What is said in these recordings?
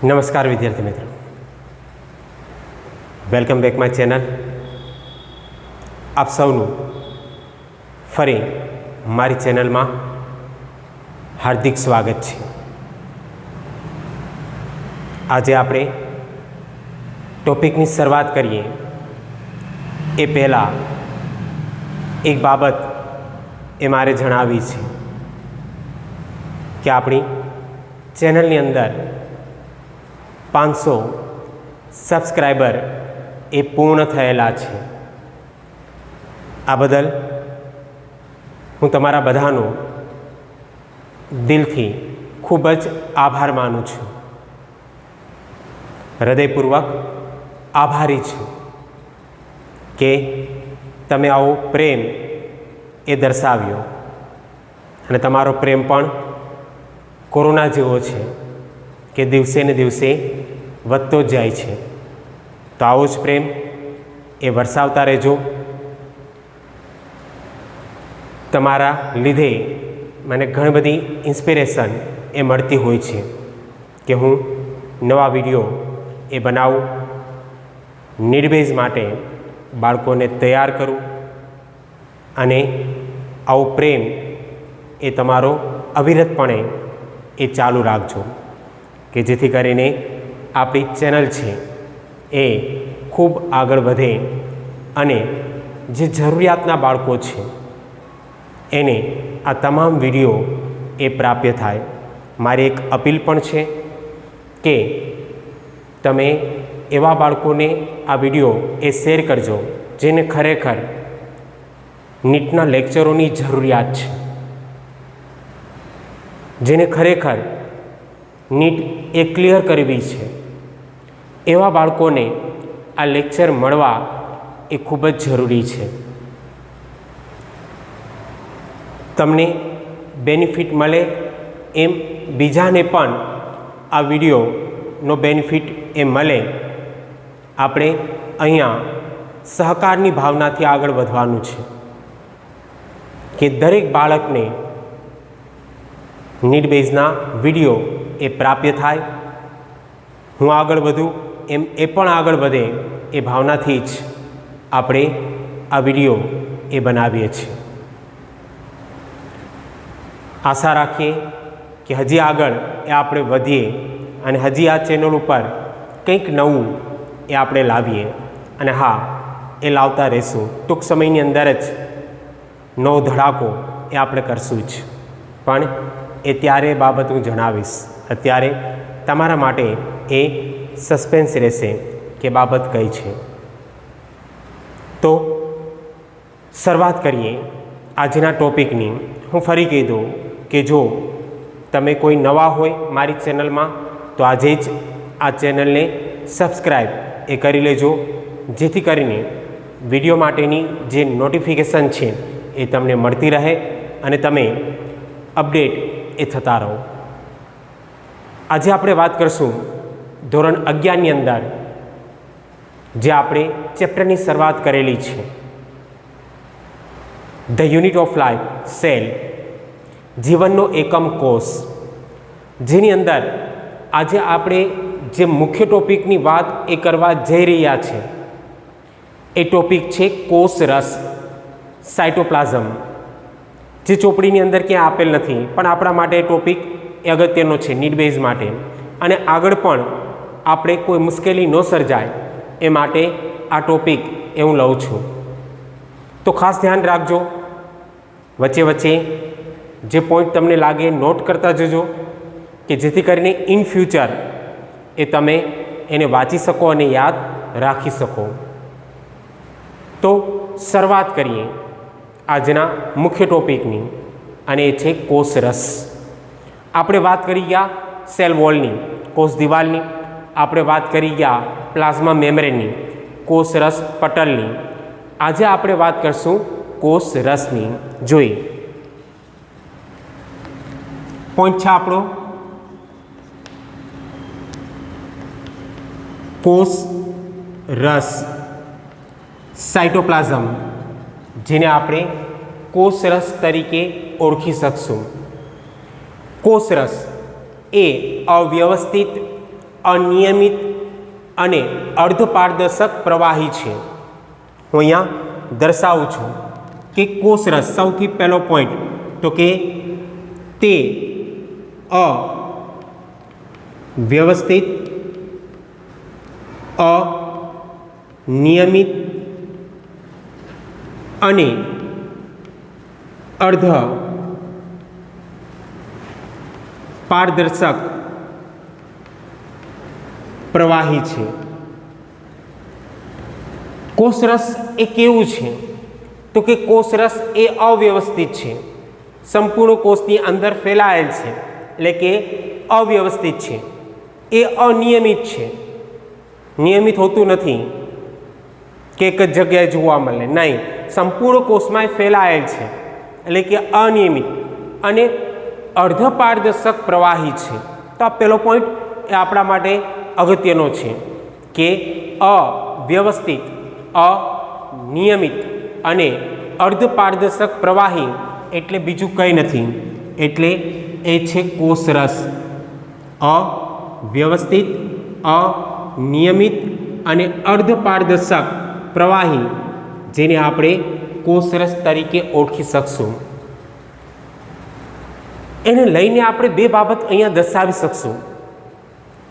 નમસ્કાર વિદ્યાર્થી મિત્રો, વેલકમ બેક માય ચેનલ. આપ સૌનું ફરી મારી ચેનલમાં હાર્દિક સ્વાગત છે. આજે આપણે ટોપિકની શરૂઆત કરીએ એ પહેલાં એક બાબત એ મારે જણાવવી છે કે આપણી ચેનલની અંદર 500 સબસ્ક્રાઈબર એ પૂર્ણ થયેલા છે. આ બદલ હું તમારા બધાનો દિલથી ખૂબ જ આભાર માનું છું. હૃદયપૂર્વક આભારી છું કે તમે આવો પ્રેમ એ દર્શાવ્યો અને તમારો પ્રેમ પણ કોરોના જેવો છે કે દિવસે ને દિવસે વધતો જ જાય છે. તો આવો જ પ્રેમ એ વરસાવતા રહેજો. તમારા લીધે મને ઘણી બધી ઇન્સ્પિરેશન એ મળતી હોય છે કે હું નવા વિડીયો એ બનાવું, નિર્બેઝ માટે બાળકોને તૈયાર કરું અને આવો પ્રેમ એ તમારો અવિરતપણે એ ચાલુ રાખજો કે જેથી કરીને આપણી ચેનલ છે એ ખૂબ આગળ વધે અને જે જરૂરિયાતના બાળકો છે એને આ તમામ વિડીયો એ પ્રાપ્ય થાય. મારી એક અપીલ પણ છે કે તમે એવા બાળકોને આ વિડીયો એ શેર કરજો જેને ખરેખર નીટના લેક્ચરોની જરૂરિયાત છે, જેને ખરેખર નીટ એ ક્લિયર કરવી છે. એવા બાળકોને આ લેક્ચર મળવા એ ખૂબ જ જરૂરી છે. તમને બેનિફિટ મળે એમ બીજાને પણ આ વિડીયોનો બેનિફિટ એ મળે. આપણે અહીંયા સહકારની ભાવનાથી આગળ વધવાનું છે કે દરેક બાળકને નીટ બેઝના વિડીયો એ પ્રાપ્ય થાય. હું આગળ વધું એમ એ પણ આગળ વધે એ ભાવનાથી જ આપણે આ વિડીયો એ બનાવીએ છીએ. આશા રાખીએ કે હજી આગળ એ આપણે વધીએ અને હજી આ ચેનલ ઉપર કંઈક નવું એ આપણે લાવીએ. અને હા, એ લાવતા રહીશું. ટૂંક સમયની અંદર જ નવો ધડાકો એ આપણે કરશું જ, પણ એ ત્યારે બાબત હું જણાવીશ. અત્યારે તમારા માટે એ સસ્પેન્સ રહેશે કે બાબત કઈ છે. તો શરૂઆત કરીએ આજના ટોપિકની. હું ફરી કહી દઉં કે જો તમે કોઈ નવા હોય મારી ચેનલમાં તો આજે જ આ ચેનલને સબસ્ક્રાઈબ એ કરી લેજો, જેથી કરીને વિડીયો માટેની જે નોટિફિકેશન છે એ તમને મળતી રહે અને તમે અપડેટ એ થતા રહો. આજે આપણે વાત કરશું ધોરણ 11ની અંદર જે આપણે ચેપ્ટરની શરૂઆત કરેલી છે, the unit of life cell, જીવનનો એકમ કોષ, જેની અંદર આજે આપણે જે મુખ્ય ટોપિકની વાત એ કરવા જઈ રહ્યા છે એ ટોપિક છે કોષ રસ, સાયટોપ્લાઝમ. જે ચોપડીની અંદર ક્યાં આપેલ નથી પણ આપણા માટે ટોપિક એ અગત્યનો છે નીટ બેઝ માટે, અને આગળ પણ આપણે કોઈ મુશ્કેલી ન સર્જાય એ માટે આ ટોપિક એ હું લઉં છું. તો ખાસ ધ્યાન રાખજો. વચ્ચે વચ્ચે જે પોઈન્ટ તમને લાગે નોટ કરતા જજો કે જેથી કરીને ઇન ફ્યુચર એ તમે એને વાંચી શકો અને યાદ રાખી શકો. તો શરૂઆત કરીએ આજના મુખ્ય ટોપિકની, અને એ છે કોષ રસ. આપણે વાત કરી ગયા સેલ વોલની, કોષ દિવાલની. આપણે વાત કરી ગયા પ્લાઝમા મેમ્બ્રેનની, કોષ રસ પટલની. આજે આપણે વાત કરશું કોષ રસની. જોઈએ પોઈન્ટ છે આપણો કોષ રસ, સાયટોપ્લાઝમ, જેને આપણે કોષ રસ તરીકે ઓળખી શકશું. કોષ રસ એ અવ્યવસ્થિત અનિયમિત અને અર્ધપારદર્શક પ્રવાહી છે. હું અહીંયા દર્શાવું છું કે કોષરસ સૌથી પહેલો પોઈન્ટ તો કે તે અવ્યવસ્થિત, અનિયમિત અને અર્ધ પારદર્શક પ્રવાહી છે. કોષરસ એ કેવું છે તો કે કોષરસ એ અવ્યવસ્થિત છે, સંપૂર્ણ કોષની અંદર ફેલાયેલ છે, એટલે કે અવ્યવસ્થિત છે. એ અનિયમિત છે, નિયમિત હોતું નથી કે એક જ જગ્યાએ જોવા મળે, નહીં, સંપૂર્ણ કોષમાં ફેલાયેલ છે, એટલે કે અનિયમિત અને અર્ધપારદર્શક પ્રવાહી છે. તો આ પહેલો પોઈન્ટ એ આપણા માટે અગત્યનો છે કે અવ્યવસ્થિત, અનિયમિત અને અર્ધપારદર્શક પ્રવાહી એટલે બીજું કંઈ નથી, એટલે એ છે કોષરસ. અવ્યવસ્થિત, અનિયમિત અને અર્ધપારદર્શક પ્રવાહી, જેને આપણે કોષરસ તરીકે ઓળખી શકશું. એને લઈને આપણે બે બાબત અહીંયા દર્શાવી શકશું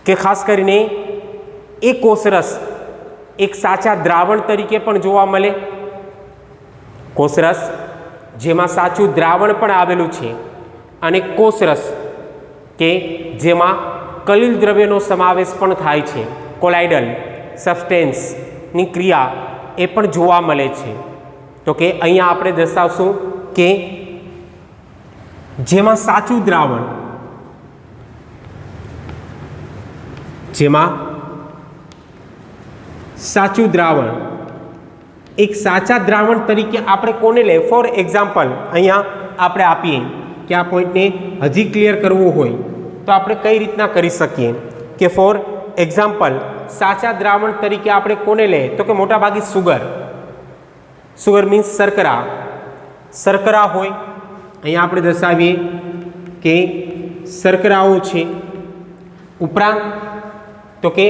કે ખાસ કરીને એ કોષરસ એક સાચા દ્રાવણ તરીકે પણ જોવા મળે. કોષરસ જેમાં સાચું દ્રાવણ પણ આવેલું છે, અને કોષરસ કે જેમાં કલિલ દ્રવ્યનો સમાવેશ પણ થાય છે, કોલાઇડલ સબસ્ટેન્સની ક્રિયા એ પણ જોવા મળે છે. તો કે અહીંયા આપણે દર્શાવશું કે જેમાં સાચું દ્રાવણ, જેમાં સાચું દ્રાવણ, એક સાચા દ્રાવણ તરીકે આપણે કોને લે, ફોર એક્ઝામ્પલ અહીંયા આપણે આપીએ કે આ પોઈન્ટને હજી ક્લિયર કરવું હોય તો આપણે કઈ રીતના કરી શકીએ કે ફોર એક્ઝામ્પલ સાચા દ્રાવણ તરીકે આપણે કોને લે તો કે મોટાભાગે સુગર. સુગર મીન્સ શર્કરા. શર્કરા હોય, અહીંયા આપણે દર્શાવીએ કે શર્કરાઓ છે. ઉપરાંત તો કે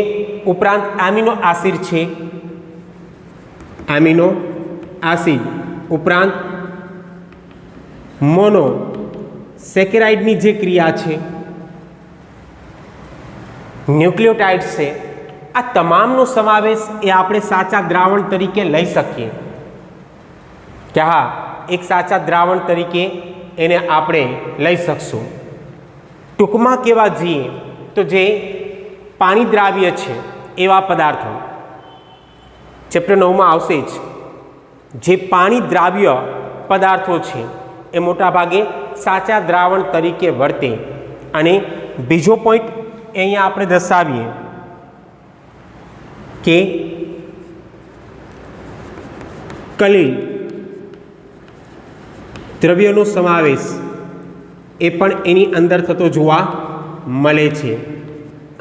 ઉપરાંત એમિનો એસિડ છે, એમિનો એસિડ. ઉપરાંત મોનો સેકેરાઇડની જે ક્રિયા છે, ન્યુક્લિયોટાઇડ્સ છે, આ તમામનો સમાવેશ એ આપણે સાચા દ્રાવણ તરીકે લઈ શકીએ કે હા, એક સાચા દ્રાવણ તરીકે એને આપણે લઈ શકશું. ટૂંકમાં કહેવા જઈએ તો જે પાણી દ્રાવ્ય છે એવા પદાર્થો ચેપ્ટર 9માં આવશે જ. જે પાણી દ્રાવ્ય પદાર્થો છે એ મોટાભાગે સાચા દ્રાવણ તરીકે વર્તે. અને બીજો પોઈન્ટ અહીંયા આપણે દર્શાવીએ કે કલિલ દ્રવ્યનો સમાવેશ એ પણ એની અંદર થતો જોવા મળે છે.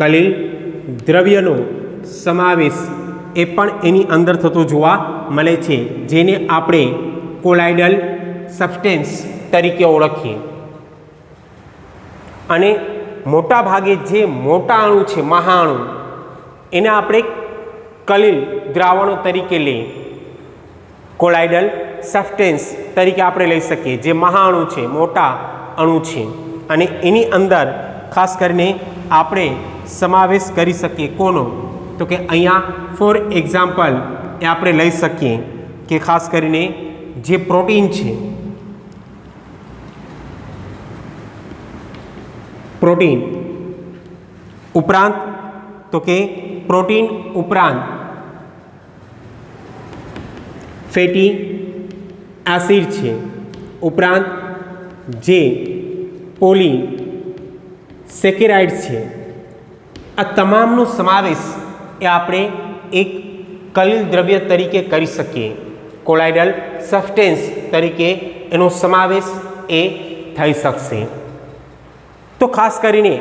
કલિલ દ્રવ્યનો સમાવેશ એ પણ એની અંદર થતો જોવા મળે છે, જેને આપણે કોલાઇડલ સબસ્ટેન્સ તરીકે ઓળખીએ. અને મોટા ભાગે જે મોટા અણુ છે, મહાઅણુ, એને આપણે કલિલ દ્રાવણો તરીકે લઈએ, કોલાઇડલ સબસ્ટેન્સ તરીકે આપણે લઈ શકીએ, જે મહાઅણુ છે, મોટા અણુ છે. અને એની અંદર ખાસ કરીને આપણે સમાવેશ કરી શકીએ કોનો તો કે અહીંયા ફોર એક્ઝામ્પલ એ આપણે લઈ શકીએ કે ખાસ કરીને જે પ્રોટીન છે, પ્રોટીન ઉપરાંત તો કે પ્રોટીન ઉપરાંત ફેટી એસિડ છે, ઉપરાંત જે પોલી સેકેરાઇડ છે, આ તમામનો સમાવેશ એ આપણે એક કલિલ દ્રવ્ય તરીકે કરી શકીએ. કોલાઇડલ સબસ્ટેન્સ તરીકે એનો સમાવેશ એ થઈ શકશે. તો ખાસ કરીને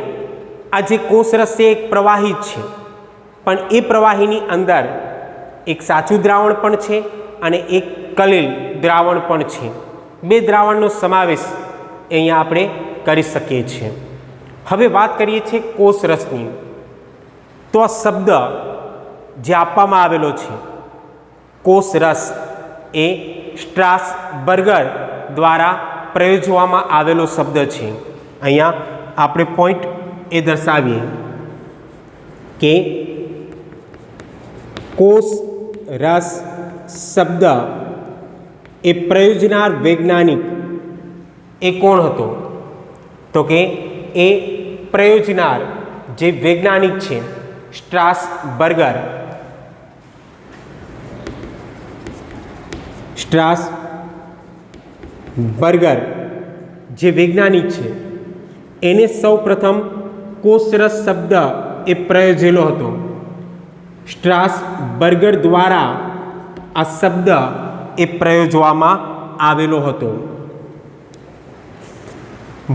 આ જે કોષરસ છે એક પ્રવાહી જ છે, પણ એ પ્રવાહીની અંદર એક સાચું દ્રાવણ પણ છે અને એક કલિલ દ્રાવણ પણ છે. બે દ્રાવણનો સમાવેશ અહીંયા આપણે કરી શકીએ છીએ. હવે વાત કરીએ છીએ કોષરસની. તો આ શબ્દ જે આપવામાં આવેલો છે કોષ રસ એ સ્ટ્રાસબર્ગર દ્વારા પ્રયોજવામાં આવેલો શબ્દ છે. અહીંયા આપણે પોઈન્ટ એ દર્શાવીએ કે કોષ રસ શબ્દ એ પ્રયોજનાર વૈજ્ઞાનિક એ કોણ હતો? તો કે એ પ્રયોજનાર જે વૈજ્ઞાનિક છે સ્ટ્રાસબર્ગર. સ્ટ્રાસબર્ગર જે વૈજ્ઞાનિક છે એને સૌ પ્રથમ કોષરસ શબ્દ એ પ્રયોજેલો હતો. સ્ટ્રાસબર્ગર દ્વારા આ શબ્દ એ પ્રયોજવામાં આવેલો હતો.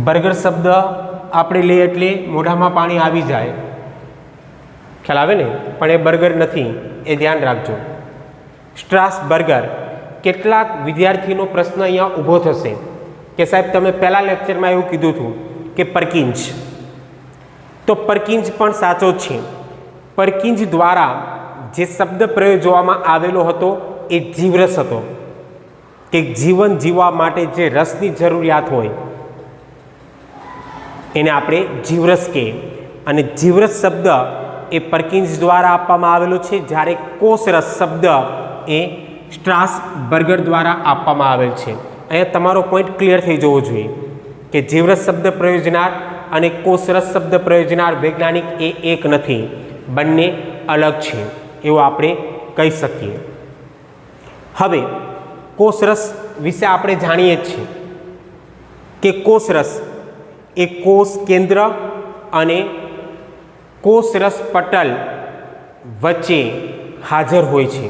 બર્ગર શબ્દ આપણે લઈએ એટલે મોઢામાં પાણી આવી જાય, ખ્યાલ આવે ને? પણ એ બર્ગર નથી, એ ધ્યાન રાખજો. સ્ટ્રાસબર્ગર. કેટલાક વિદ્યાર્થીનો પ્રશ્ન અહીંયા ઊભો થશે કે સાહેબ તમે પહેલા લેક્ચરમાં એવું કીધું હતું કે પરકિન્સ. તો પરકિન્સ પણ સાચો છે. પરકિન્સ દ્વારા જે શબ્દ પ્રયોજવામાં આવેલો હતો એ જીવરસ હતો, કે જીવન જીવવા માટે જે રસની જરૂરિયાત હોય એને આપણે જીવરસ કહીએ. અને જીવરસ શબ્દ એ પરકિન્સ દ્વારા આપવામાં આવેલો છે, જ્યારે કોષરસ શબ્દ એ સ્ટ્રાસબર્ગર દ્વારા આપવામાં આવેલ છે. અહીંયા તમારો પોઈન્ટ ક્લિયર થઈ જવો જોઈએ કે જીવરસ શબ્દ પ્રયોજનાર અને કોષરસ શબ્દ પ્રયોજનાર વૈજ્ઞાનિક એ એક નથી, બંને અલગ છે એવું આપણે કહી શકીએ. હવે કોષરસ વિશે આપણે જાણીએ જ છીએ કે કોષરસ એ કોષ કેન્દ્ર અને કોષરસ પટલ વચ્ચે હાજર હોય છે.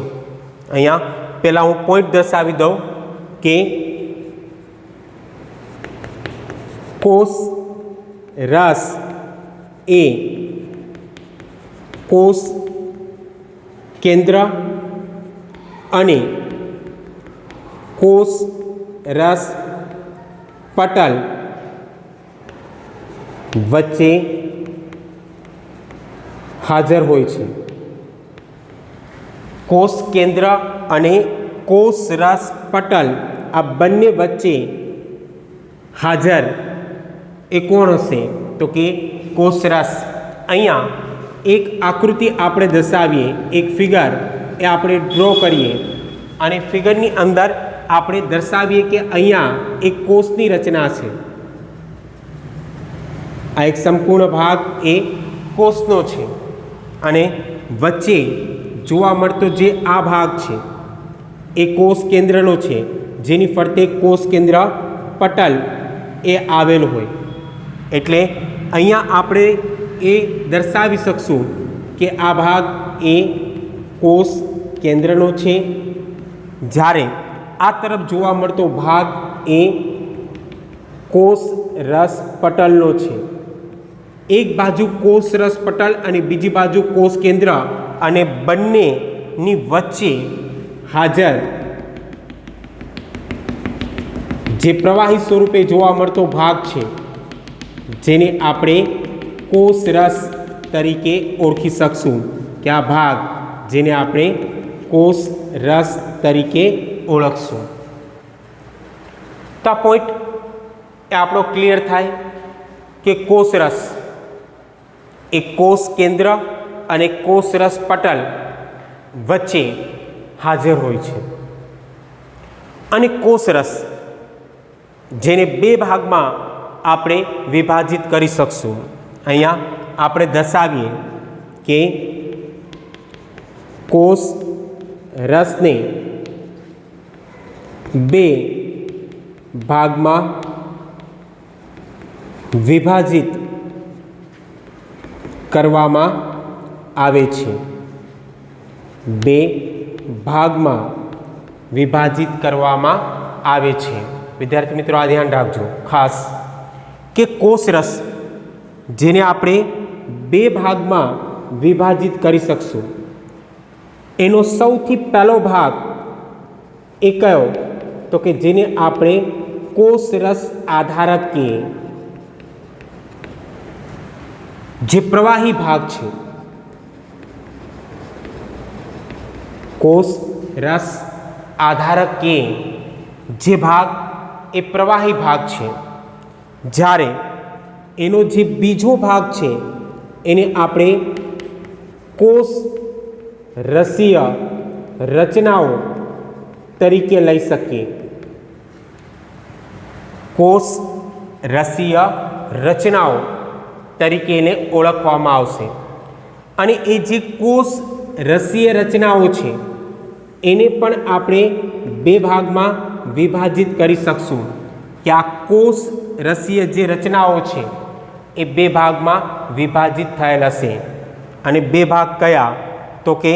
અહીંયા પહેલાં હું પોઈન્ટ દર્શાવી દઉં કે કોષ રસ એ કોષ કેન્દ્ર અને કોષ રસ પટલ વચ્ચે હાજર હોય છે. કોષ કેન્દ્ર અને કોષ રસ પટલ આ બંને વચ્ચે હાજર એ કોણ હશે? તો કે કોષરસ. અહીંયા એક આકૃતિ આપણે દર્શાવીએ, એક ફિગર એ આપણે ડ્રો કરીએ અને ફિગરની અંદર આપણે દર્શાવીએ કે અહીંયા એક કોષની રચના છે. આ એક સંપૂર્ણ ભાગ એ કોષનો છે અને વચ્ચે જોવા મળતો જે આ ભાગ છે એ કોષ કેન્દ્રનો છે, જેની ફરતે કોષ કેન્દ્ર પટલ એ આવેલ હોય. એટલે અહીંયા આપણે એ દર્શાવી શકશું કે આ ભાગ એ કોષ કેન્દ્રનો છે, જ્યારે આ તરફ જોવા મળતો ભાગ એ કોષ રસ પટલનો છે. એક બાજુ કોષ રસ પટલ અને બીજી બાજુ કોષ કેન્દ્ર, અને બંનેની વચ્ચે હાજર જે પ્રવાહી સ્વરૂપે જોવા મળતો ભાગ છે જેને આપણે કોષ રસ તરીકે ઓળખી શકશું કે આ ભાગ જેને આપણે કોષ રસ તરીકે ઓળખશું. તો આ પોઈન્ટ એ આપણો ક્લિયર થાય કે કોષ રસ એ કોષ કેન્દ્ર અને કોષ રસ પટલ વચ્ચે હાજર હોય છે. અને કોષ રસ જેને બે ભાગમાં આપણે વિભાજિત કરી શકશું. અહીંયા આપણે દર્શાવીએ કે કોષ રસને બે ભાગમાં વિભાજિત કરવામાં આવે છે. બે ભાગમાં વિભાજિત કરવામાં આવે છે. વિદ્યાર્થી મિત્રો આ ધ્યાન રાખજો ખાસ કે કોષરસ જેને આપણે બે ભાગમાં વિભાજિત કરી શકશું એનો સૌથી પહેલો ભાગ એ કયો? તો કે જેને આપણે કોષરસ આધારક કહીએ. જે પ્રવાહી ભાગ છે કોષ રસ આધારક કે જે ભાગ એ પ્રવાહી ભાગ છે, જ્યારે એનો જે બીજો ભાગ છે એને આપણે કોષ રસીય રચનાઓ તરીકે લઈ શકીએ. કોષ રસીય રચનાઓ તરીકે એને ઓળખવામાં આવશે. અને એ જે કોષ રસીય રચનાઓ છે એને પણ આપણે બે ભાગમાં વિભાજિત કરી શકશું કે આ કોષ રસીય જે રચનાઓ છે એ બે ભાગમાં વિભાજિત થયેલ હશે. અને બે ભાગ કયા? તો કે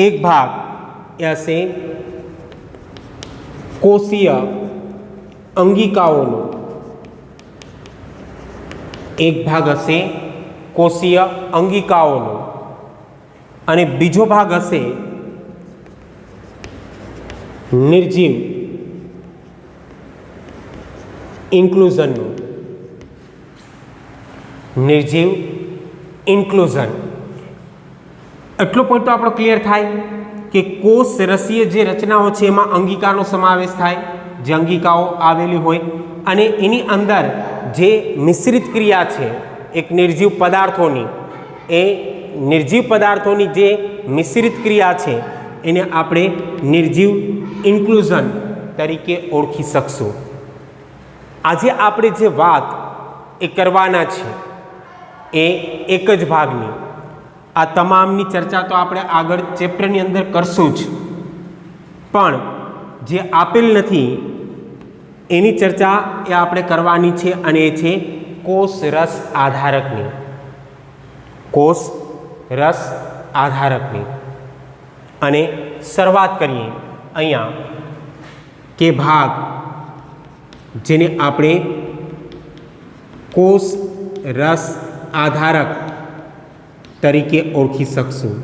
એક ભાગ એ હશે કોષીય અંગિકાઓનો, એક ભાગ હશે કોષીય અંગિકાઓનો, અને બીજો ભાગ હશે નિર્જીવ ઇન્ક્લુઝનનો. નિર્જીવ ઇન્ક્લુઝન એટલો પોઈન્ટ તો આપણો ક્લિયર થાય કે કોષ રસીય જે રચનાઓ છે એમાં અંગિકાનો સમાવેશ થાય, જે અંગિકાઓ આવેલી હોય, અને એની અંદર જે મિશ્રિત ક્રિયા છે એક નિર્જીવ પદાર્થોની, એ નિર્જીવ પદાર્થોની જે મિશ્રિત ક્રિયા છે એને આપણે નિર્જીવ ઇન્ક્લુઝન તરીકે ઓળખી શકશું. આજે આપણે જે વાત એ કરવાના છે એ એક જ ભાગની, આ તમામની ચર્ચા તો આપણે આગળ ચેપ્ટરની અંદર કરશું જ, પણ જે આપેલ નથી એની ચર્ચા એ આપણે કરવાની છે, અને એ છે કોષ રસ આધારકની. કોષ રસ આધારકની. અને શરૂઆત કરીએ અહીંયા કે ભાગ જેને આપણે કોષ રસ આધારક તરીકે ઓળખી શકશું.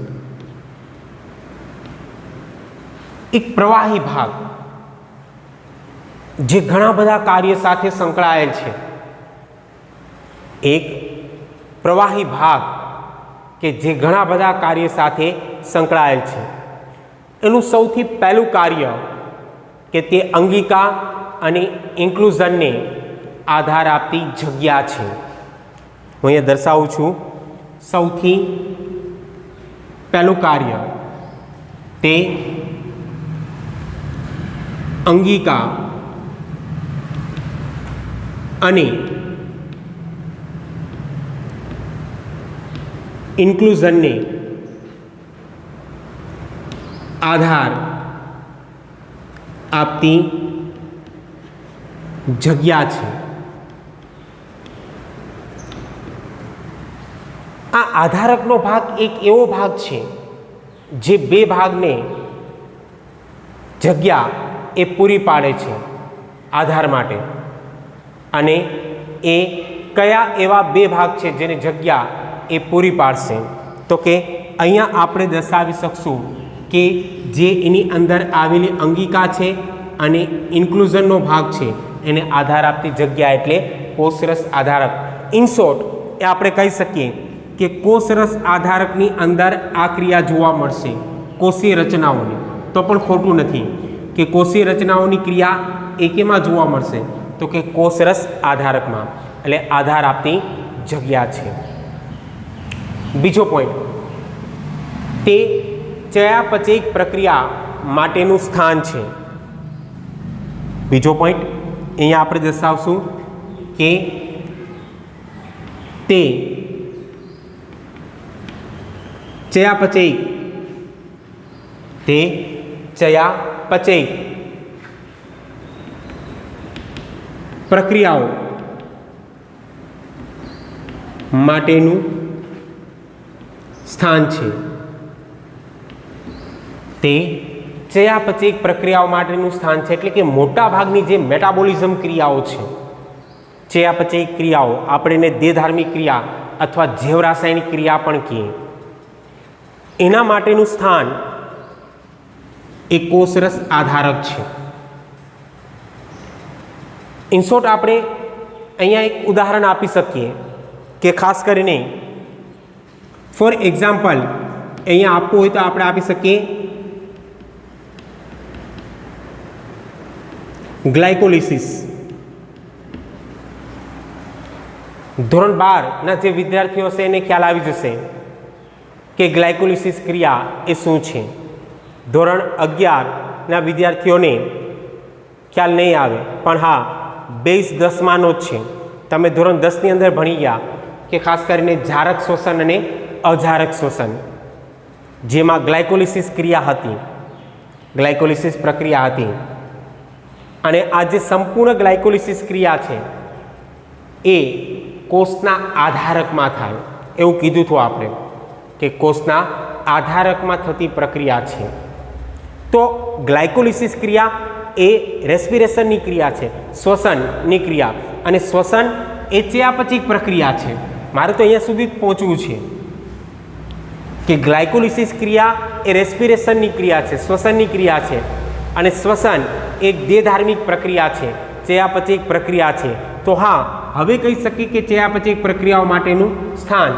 એક પ્રવાહી ભાગ જે ઘણા બધા કાર્ય સાથે સંકળાયેલ છે. એક પ્રવાહી ભાગ કે જે ઘણા બધા કાર્ય સાથે સંકળાયેલ છે. એનું સૌથી પહેલું કાર્ય કે તે અંગિકા અને ઇન્ક્લુઝનને આધાર આપતી જગ્યા છે. હું અહીંયા દર્શાવું છું. સૌથી પહેલું કાર્ય તે અંગિકા અને ઇન્ક્લુઝનને આધાર આપતી જગ્યા છે. આ આધારકનો ભાગ એક એવો ભાગ છે જે બે ભાગને જગ્યા એ પૂરી પાડે છે આધાર માટે. અને એ કયા એવા બે ભાગ છે જેને જગ્યા એ પૂરી પાડશે? તો કે અહીંયા આપણે દર્શાવી શકશું કે જે એની અંદર આવેલી અંગિકા છે અને ઇન્ક્લુઝનનો ભાગ છે એને આધાર આપતી જગ્યા એટલે કોષરસ આધારક. ઇન શોર્ટ એ આપણે કહી શકીએ કે કોષરસ આધારકની અંદર આ ક્રિયા જોવા મળશે કોષીય રચનાઓની. તો પણ ખોટું નથી કે કોષીય રચનાઓની ક્રિયા એકેમાં જોવા મળશે, તો કે કોષરસ આધારકમાં, એટલે આધાર આપતી જગ્યા છે. બીજો પોઈન્ટ તે ચયાપચયિક પ્રક્રિયા માટેનું સ્થાન છે. બીજો પોઈન્ટ અહીંયા આપણે દર્શાવશું કે તે ચયાપચયિક પ્રક્રિયાઓ માટેનું સ્થાન છે. તે ચયાપચયિક પ્રક્રિયાઓ માટેનું સ્થાન છે, એટલે કે મોટા ભાગની જે મેટાબોલિઝમ ક્રિયાઓ છે, ચયાપચયિક ક્રિયાઓ, આપણે એને દેહધાર્મિક ક્રિયા અથવા જૈવ રાસાયણિક ક્રિયા પણ કહીએ, એના માટેનું સ્થાન એ કોષરસ આધારક છે. ઇન શોર્ટ આપણે અહીંયા એક ઉદાહરણ આપી શકીએ કે ખાસ કરીને ફોર એક્ઝામ્પલ અહીંયા આપવું હોય તો આપણે આપી શકીએ ગ્લાયકોલિસિસ. ધોરણ 12ના જે વિદ્યાર્થીઓ છે એને ખ્યાલ આવી જશે કે ગ્લાયકોલિસિસ ક્રિયા એ શું છે. ધોરણ 11ના વિદ્યાર્થીઓને ખ્યાલ નહીં આવે, પણ હા બેઝ 10માનો જ છે. તમે ધોરણ 10ની અંદર ભણી ગયા કે ખાસ કરીને જારક શ્વસન અને અજારક શ્વસન, જેમાં ગ્લાયકોલિસિસ ક્રિયા હતી, ગ્લાયકોલિસિસ પ્રક્રિયા હતી. અને આ જે સંપૂર્ણ ગ્લાયકોલિસિસ ક્રિયા છે એ કોષના આધારકમાં થાય એવું કીધું હતું આપણે કે કોષના આધારકમાં થતી પ્રક્રિયા છે. તો ગ્લાયકોલિસિસ ક્રિયા એ રેસ્પિરેશનની ક્રિયા છે, શ્વસનની ક્રિયા, અને શ્વસન એ ચયાપચય પ્રક્રિયા છે. મારે તો અહીંયા સુધી જ પહોંચવું છે કે ગ્લાયકોલિસિસ ક્રિયા એ રેસ્પિરેશનની ક્રિયા છે, શ્વસનની ક્રિયા છે, અને શ્વસન એક દેહધાર્મિક પ્રક્રિયા છે, ચયાપચય પ્રક્રિયા છે. તો હા, હવે કહી શકીએ કે ચયાપચય પ્રક્રિયાઓ માટેનું સ્થાન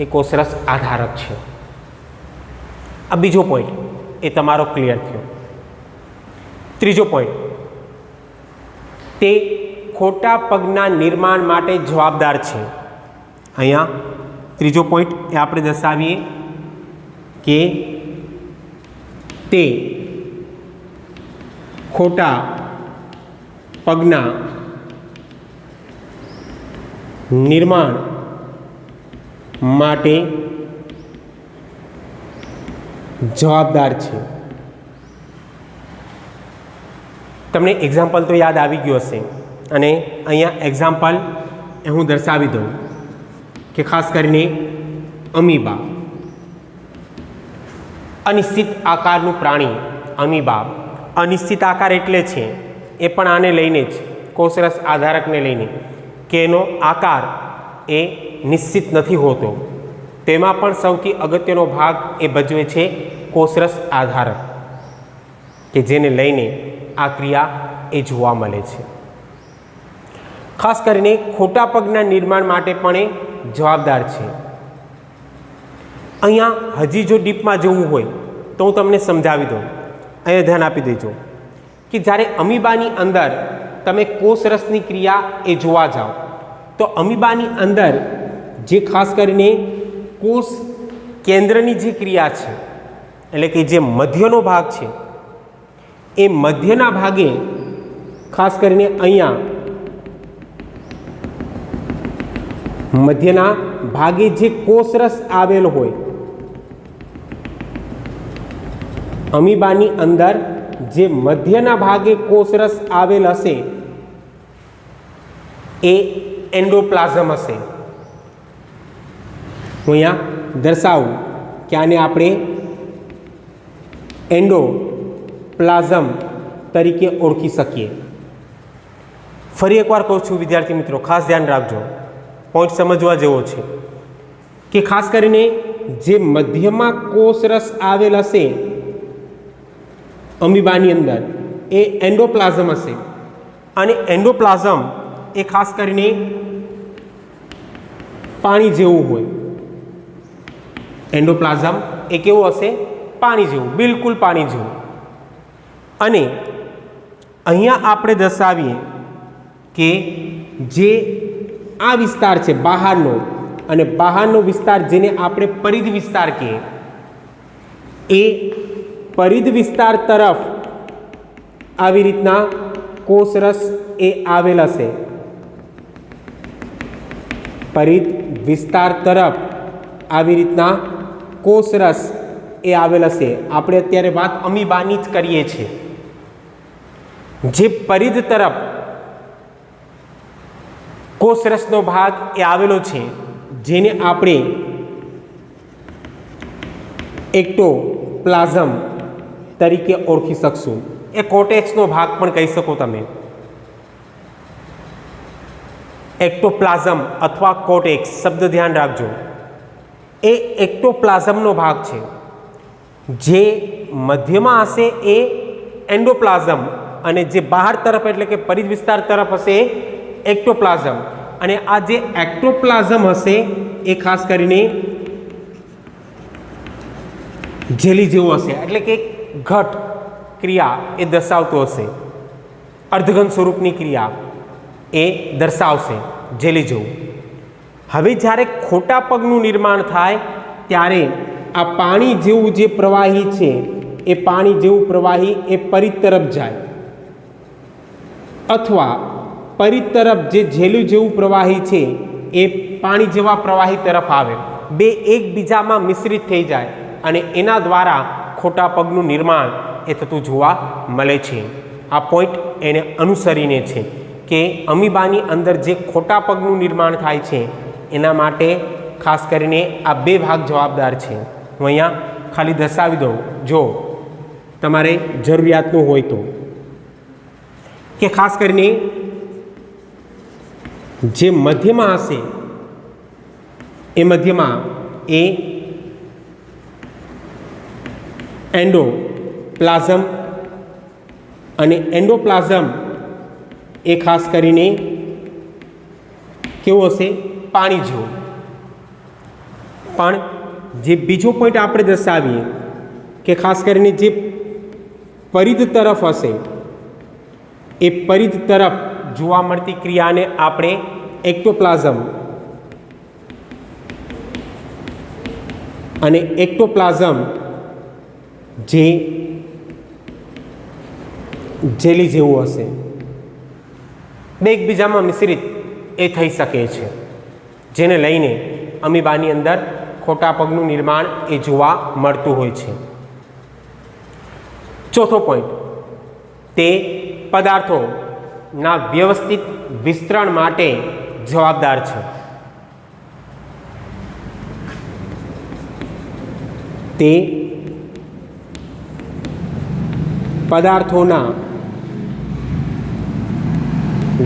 એ કોષરસ આધારક છે. આ બીજો પોઈન્ટ એ તમારો ક્લિયર થયો. ત્રીજો પોઈન્ટ, તે ખોટા પગના નિર્માણ માટે જવાબદાર છે. અહીંયા ત્રીજો પોઈન્ટ એ આપણે દર્શાવીએ કે તે ખોટા પગના નિર્માણ માટે જવાબદાર છે. તમને એક્ઝામ્પલ તો યાદ આવી ગયું હશે, અને અહીંયા એક્ઝામ્પલ હું દર્શાવી દઉં કે ખાસ કરીને અમીબા, અનિશ્ચિત આકારનું પ્રાણી અમીબા. અનિશ્ચિત આકાર એટલે છે એ પણ આને લઈને જ, કોષરસ આધારકને લઈને, કે એનો આકાર એ નિશ્ચિત નથી હોતો. તેમાં પણ સૌથી અગત્યનો ભાગ એ ભજવે છે કોષરસ આધારક, કે જેને લઈને આ ક્રિયા એ જોવા મળે છે. ખાસ કરીને ખોટા પગના નિર્માણ માટે પણ એ જવાબદાર છે. અહીંયા હજી જો ડીપમાં જવું હોય તો હું તમને સમજાવી દઉં. અહીંયા ધ્યાન આપી દેજો કે જ્યારે અમીબાની અંદર તમે કોષરસની ક્રિયા એ જોવા જાઓ તો અમીબાની અંદર જે ખાસ કરીને કોષ કેન્દ્રની જે ક્રિયા છે, એટલે કે જે મધ્યનો ભાગ છે, એ મધ્યના ભાગે ખાસ કરીને અહીંયા મધ્યના ભાગે જે કોષરસ આવેલો હોય, અમીબાની અંદર જે મધ્યના ભાગે કોષરસ આવેલ હશે એ એન્ડોપ્લાઝમ હશે. હું અહીંયા દર્શાવું કે આને આપણે એન્ડોપ્લાઝમ તરીકે ઓળખી શકીએ. ફરી એકવાર કહું છું વિદ્યાર્થી મિત્રો, ખાસ ધ્યાન રાખજો, પોઈન્ટ સમજવા જેવો છે કે ખાસ કરીને જે મધ્યમાં કોષરસ આવેલ હશે અમીબાની અંદર એ એન્ડોપ્લાઝમ હશે. અને એન્ડોપ્લાઝમ એ ખાસ કરીને પાણી જેવું હોય. એન્ડોપ્લાઝમ એ કેવું હશે? પાણી જેવું, બિલકુલ પાણી જેવું. અને અહીંયા આપણે દર્શાવીએ કે જે આ વિસ્તાર છે બહારનો, અને બહારનો વિસ્તાર જેને આપણે પરિધ વિસ્તાર કહીએ, એ પરિધ વિસ્તાર તરફ આવી રીતના કોષરસ એ આવેલ હશે. પરિધ વિસ્તાર તરફ આવી રીતના કોષરસ એ આવેલ હશે. આપણે અત્યારે વાત અમીબાની જ કરીએ છીએ. જે પરિધ તરફ કોષરસનો ભાગ એ આવેલો છે, જેને આપણે એક્ટોપ્લાઝમ તરીકે ઓળખી શકશું. એ કોર્ટેક્સનો ભાગ પણ કહી શકો તમે. એક્ટોપ્લાઝમ અથવા કોર્ટેક્સ શબ્દ ધ્યાન રાખજો. એ એક્ટોપ્લાઝમનો ભાગ છે. જે મધ્યમાં હશે એ એન્ડોપ્લાઝમ, અને જે બહાર તરફ એટલે કે પરિધ વિસ્તાર તરફ હશે એ એક્ટોપ્લાઝમ. અને આ જે એક્ટોપ્લાઝમ હશે એ ખાસ કરીને જેલી જેવું હશે, એટલે કે ઘટ ક્રિયા એ દર્શાવતો હશે. અર્ધઘન સ્વરૂપની ક્રિયા એ દર્શાવશે જેલી જેવું. હવે જ્યારે ખોટા પગનું નિર્માણ થાય ત્યારે આ પાણી જેવું જે પ્રવાહી છે એ પાણી જેવું પ્રવાહી એ પરિધ તરફ જાય અથવા પરિધ તરફ જે જેલું જેવું પ્રવાહી છે એ પાણી જેવા પ્રવાહી તરફ આવે. બે એકબીજામાં મિશ્રિત થઈ જાય અને એના દ્વારા ખોટા પગનું નિર્માણ એ થતું જોવા મળે છે. આ પોઈન્ટ એને અનુસરીને છે કે અમીબાની અંદર જે ખોટા પગનું નિર્માણ થાય છે એના માટે ખાસ કરીને આ બે ભાગ જવાબદાર છે. હું અહીંયા ખાલી દર્શાવી દઉં જો તમારે જરૂરિયાતનું હોય તો, કે ખાસ કરીને જે મધ્યમાં હશે એ મધ્યમાં એ એન્ડોપ્લાઝમ અને એન્ડોપ્લાઝમ એ ખાસ કરીને કેવું હશે? પાણી જેવું. પણ જે બીજો પોઈન્ટ આપણે દર્શાવીએ કે ખાસ કરીને જે પરિધ તરફ હશે એ પરિધ તરફ જોવા મળતી ક્રિયાને આપણે એક્ટોપ્લાઝમ અને એક્ટોપ્લાઝમ જે જેલી જેવું હશે બે એકબીજામાં મિશ્રિત એ થઈ શકે છે, જેને લઈને અમીબાની અંદર ખોટા પગનું નિર્માણ એ જોવા મળતું હોય છે. ચોથો પોઈન્ટ, તે પદાર્થોના વ્યવસ્થિત વિસ્તરણ માટે જવાબદાર છે. તે પદાર્થોના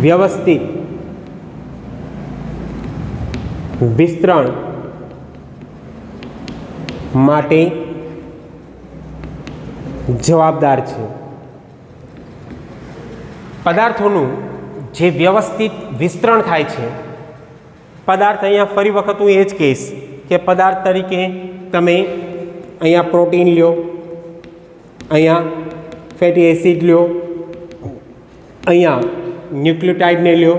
વ્યવસ્થિત વિસ્તરણ માટે જવાબદાર છે. પદાર્થોનું જે વ્યવસ્થિત વિસ્તરણ થાય છે, પદાર્થ અહીંયા ફરી વખત હું એ જ કહીશ કે પદાર્થ તરીકે તમે અહીંયા પ્રોટીન લ્યો, અહીંયા ફેટી એસિડ લ્યો, અહીંયા ન્યુક્લિયોટાઇડને લ્યો.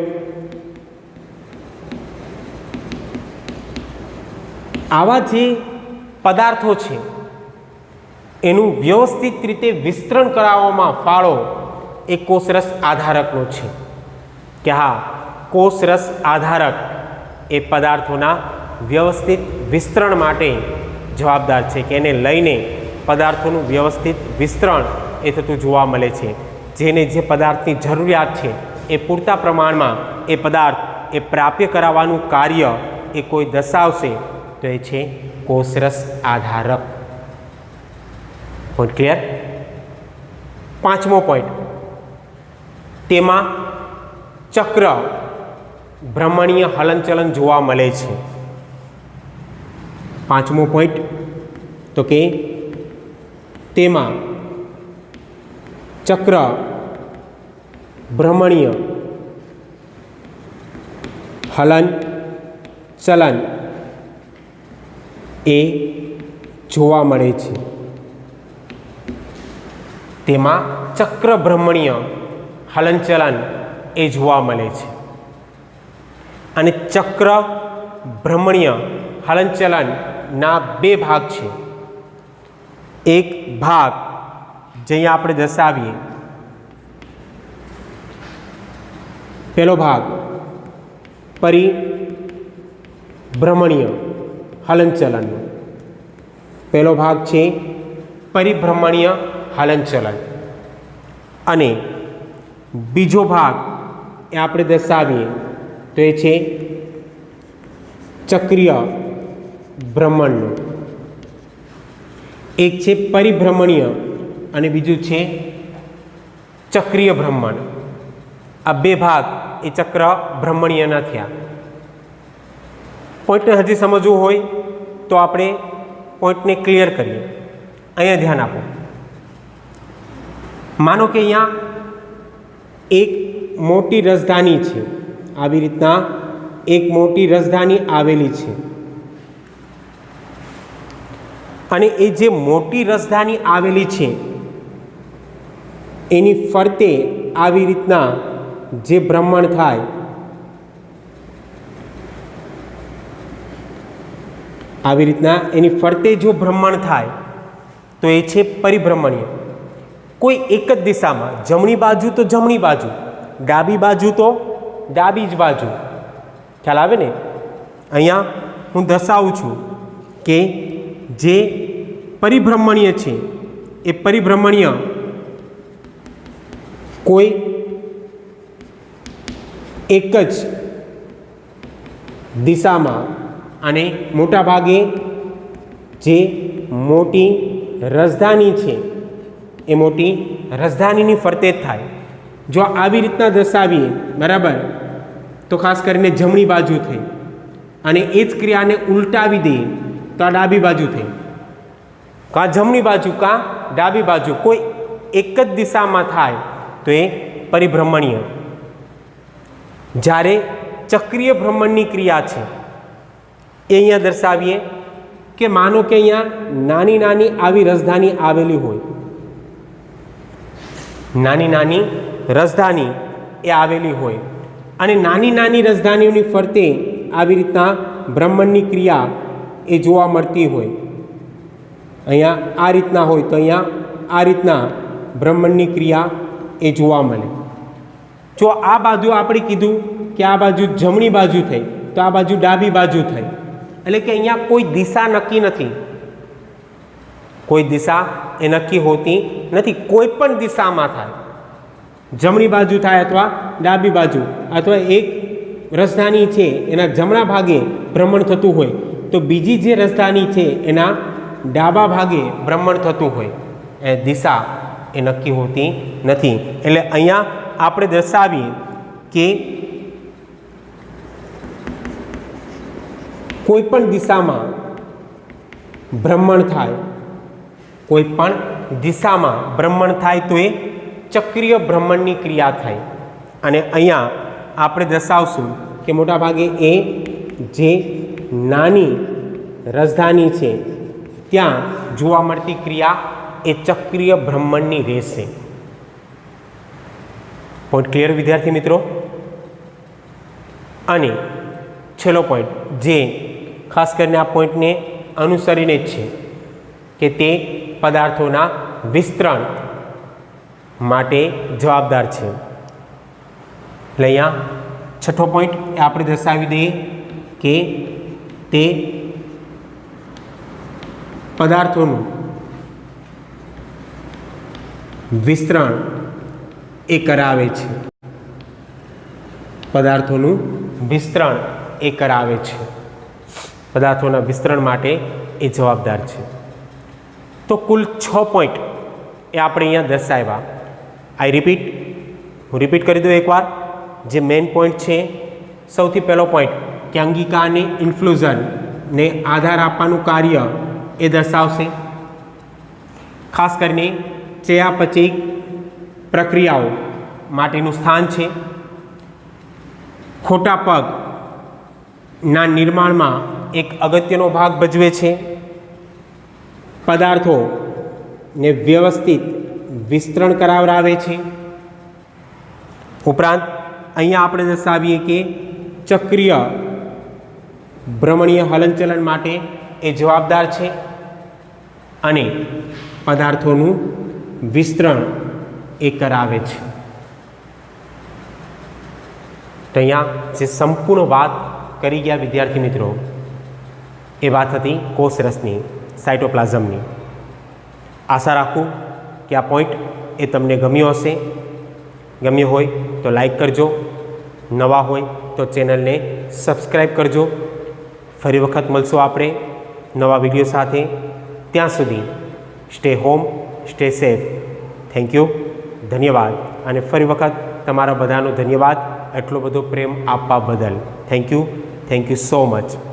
આવા જે પદાર્થો છે એનું વ્યવસ્થિત રીતે વિસ્તરણ કરાવવામાં ફાળો એ કોષરસ આધારકનો છે. કે હા, કોષરસ આધારક એ પદાર્થોના વ્યવસ્થિત વિસ્તરણ માટે જવાબદાર છે, કે એને લઈને પદાર્થોનું વ્યવસ્થિત વિસ્તરણ એ થતું જોવા મળે છે. જેને જે પદાર્થની જરૂરિયાત છે એ પૂરતા પ્રમાણમાં એ પદાર્થ એ પ્રાપ્ય કરાવવાનું કાર્ય એ કોઈ દર્શાવશે તો એ છે કોષરસ આધારક. Point clear? પાંચમો પોઈન્ટ, તેમાં ચક્ર ભ્રમણીય હલનચલન જોવા મળે છે. પાંચમો પોઈન્ટ તો કે તેમાં ચક્ર ભ્રમણીય હલન ચલન એ જોવા મળે છે. તેમાં ચક્ર ભ્રમણીય હલનચલન એ જોવા મળે છે. અને ચક્ર ભ્રમણીય હલનચલનના બે ભાગ છે. એક ભાગ જે અહીંયા આપણે દર્શાવીએ, પહેલો ભાગ પરિભ્રમણીય હલનચલનનો, પહેલો ભાગ છે પરિભ્રમણીય હલનચલન. અને બીજો ભાગ એ આપણે દર્શાવીએ તો એ છે ચક્રીય ભ્રમણનો. એક છે પરિભ્રમણીય અને બીજું છે ચક્રીય ભ્રમણ. આ બે ભાગ એ ચક્ર ભ્રમણીયના થયા. પોઈન્ટને હજી સમજવું હોય તો આપણે પોઈન્ટને ક્લિયર કરીએ. અહીંયા ધ્યાન આપો. માનો કે અહીંયા એક મોટી રસધાની છે, આવી રીતના એક મોટી રસધાની આવેલી છે. અને એ જે મોટી રસધાની આવેલી છે એની ફરતે આવી રીતના જે ભ્રમણ થાય, આવી રીતના એની ફરતે જો ભ્રમણ થાય તો એ છે પરિભ્રમણીય. કોઈ એક જ દિશામાં, જમણી બાજુ તો જમણી બાજુ, ડાબી બાજુ તો ડાબી જ બાજુ. ખ્યાલ આવે ને? અહીંયા હું દર્શાવું છું કે જે પરિભ્રમણીય છે એ પરિભ્રમણીય કોઈ એક જ દિશામાં અને મોટા ભાગે જે મોટી રાજધાની છે એ મોટી રાજધાનીની ફરતે જ થાય. જો આવી રીતના દર્શાવીએ, બરાબર, તો ખાસ કરીને જમણી બાજુ થઈ, અને એ જ ક્રિયાને ઉલટાવી દઈએ તો આ ડાબી બાજુ થઈ. કાં જમણી બાજુ કાં ડાબી બાજુ, કોઈ એક જ દિશામાં થાય તો એ પરિભ્રમણીય. જ્યારે ચક્રીય ભ્રમણની ક્રિયા છે એ અહીંયા દર્શાવીએ કે માનો કે અહીંયા નાની નાની આવી રાજધાની આવેલી હોય, નાની નાની રાજધાની એ આવેલી હોય, અને નાની નાની રાજધાનીઓની ફરતે આવી રીતના ભ્રમણની ક્રિયા એ જોવા મળતી હોય. અહીંયા આ રીતના હોય તો અહીંયા આ રીતના ભ્રમણની ક્રિયા એ જોવા મળે. જો આ બાજુ આપણે કીધું કે આ બાજુ જમણી બાજુ થઈ તો આ બાજુ ડાબી બાજુ થઈ, એટલે કે અહીંયા કોઈ દિશા નક્કી નથી, કોઈ દિશા એ નક્કી હોતી નથી. કોઈ પણ દિશામાં થાય, જમણી બાજુ થાય અથવા ડાબી બાજુ, અથવા એક રાજધાની છે એના જમણા ભાગે ભ્રમણ થતું હોય તો બીજી જે રાજધાની છે એના ડાબા ભાગે ભ્રમણ થતું હોય, એ દિશા એ નક્કી હોતી નથી. એટલે અહીંયા આપણે દર્શાવીએ કે કોઈ પણ દિશામાં ભ્રમણ થાય, કોઈ પણ દિશામાં ભ્રમણ થાય તો એ ચક્રીય ભ્રમણની ક્રિયા થાય. અને અહીંયા આપણે દર્શાવશું કે મોટાભાગે એ જે નાની રાજધાની છે ત્યાં જોવા મળતી ક્રિયા એ ચક્રીય ભ્રમણની રહેશે. પોઈન્ટ ક્લિયર વિદ્યાર્થી મિત્રો? અને છેલ્લો પોઈન્ટ જે ખાસ કરીને આ પોઈન્ટને અનુસરીને જ છે કે તે પદાર્થોના વિસ્તરણ માટે જવાબદાર છે. એટલે અહીંયા છઠ્ઠો પોઈન્ટ એ આપણે દર્શાવી દઈએ કે તે પદાર્થોનું વિસ્તરણ એ કરાવે છે, પદાર્થોનું વિસ્તરણ એ કરાવે છે, પદાર્થોના વિસ્તરણ માટે એ જવાબદાર છે. તો કુલ 6 પોઈન્ટ એ આપણે અહીંયા દર્શાવ્યા. હું રિપીટ કરી દઉં એકવાર. જે મેઇન પોઈન્ટ છે, સૌથી પહેલો પોઈન્ટ કે અંગિકા અને ઇન્ફ્લુઝનને આધાર આપવાનું કાર્ય એ દર્શાવશે. ખાસ કરીને ચયાપચય પ્રક્રિયાઓ માટેનું સ્થાન છે. ખોટા પગના નિર્માણમાં એક અગત્યનો ભાગ ભજવે છે. પદાર્થોને વ્યવસ્થિત વિસ્તરણ કરાવરાવે છે. ઉપરાંત અહીંયા આપણે દર્શાવીએ કે ચક્રીય ભ્રમણીય હલનચલન માટે એ જવાબદાર છે અને પદાર્થોનું વિસ્તરણ એ કરાવે છે. તો અહીંયા જે સંપૂર્ણ વાત કરી ગયા વિદ્યાર્થી મિત્રો, એ વાત હતી કોષરસની, સાયટોપ્લાઝમની. આશા રાખું કે આ પોઈન્ટ એ તમને ગમ્યો હશે. ગમ્યો હોય તો લાઈક કરજો, નવા હોય તો ચેનલને સબસ્ક્રાઈબ કરજો. ફરી વખત મળશું આપણે નવા વિડીયો સાથે. ત્યાં સુધી stay home, stay safe. Thank you, ધન્યવાદ. અને ફરી વખત તમારા બધાનો ધન્યવાદ એટલો બધો પ્રેમ આપવા બદલ. Thank you so much.